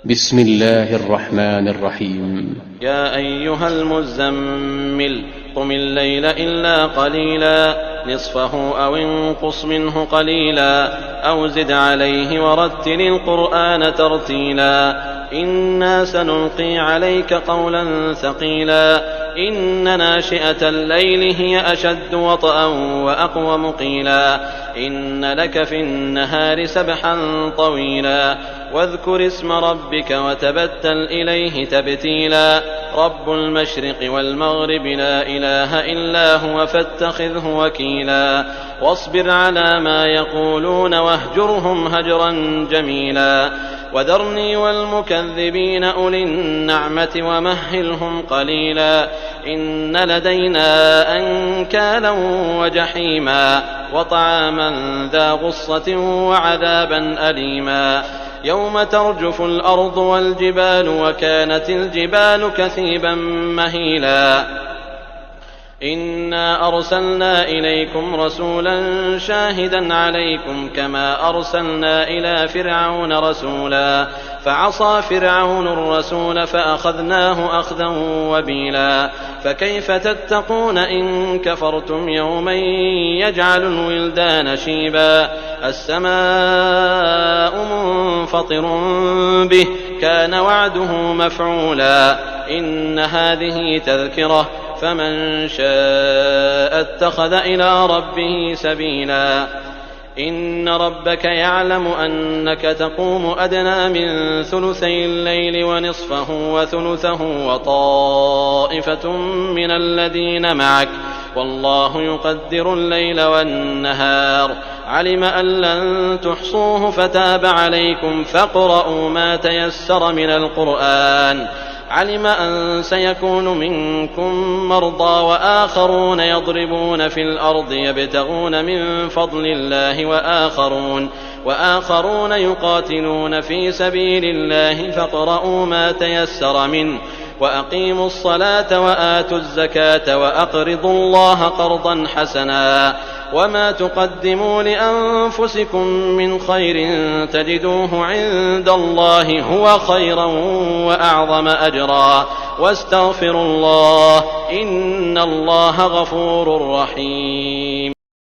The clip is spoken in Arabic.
بسم الله الرحمن الرحيم. يا أيها المزمل قم الليل إلا قليلا نصفه أو انقص منه قليلا أو زد عليه ورتل القرآن ترتيلا إنا سنلقي عليك قولا ثقيلا إن ناشئة الليل هي أشد وطئا وأقوم قيلا إن لك في النهار سبحا طويلا واذكر اسم ربك وتبتل إليه تبتيلا رب المشرق والمغرب لا إله إلا هو فاتخذه وكيلا واصبر على ما يقولون واهجرهم هجرا جميلا وذرني والمكذبين أولي النعمة ومهلهم قليلا إن لدينا أنكالا وجحيما وطعاما ذا غصة وعذابا أليما يوم ترجف الأرض والجبال وكانت الجبال كثيبا مهيلا إنا أرسلنا إليكم رسولا شاهدا عليكم كما أرسلنا إلى فرعون رسولا فعصى فرعون الرسول فأخذناه أخذا وبيلا فكيف تتقون إن كفرتم يوما يجعل الولدان شيبا السماء منفطر به كان وعده مفعولا إن هذه تذكرة فمن شاء اتخذ إلى ربه سبيلا إن ربك يعلم أنك تقوم أدنى من ثلثي الليل ونصفه وثلثه وطائفة من الذين معك والله يقدر الليل والنهار علم أن لن تحصوه فتاب عليكم فاقرؤوا ما تيسر من القرآن علم أن سيكون منكم مرضى وآخرون يضربون في الأرض يبتغون من فضل الله وآخرون يقاتلون في سبيل الله فاقرؤوا ما تيسر منه وأقيموا الصلاة وآتوا الزكاة وأقرضوا الله قرضا حسنا وما تقدموا لأنفسكم من خير تجدوه عند الله هو خيرا وأعظم أجرا واستغفروا الله إن الله غفور رحيم.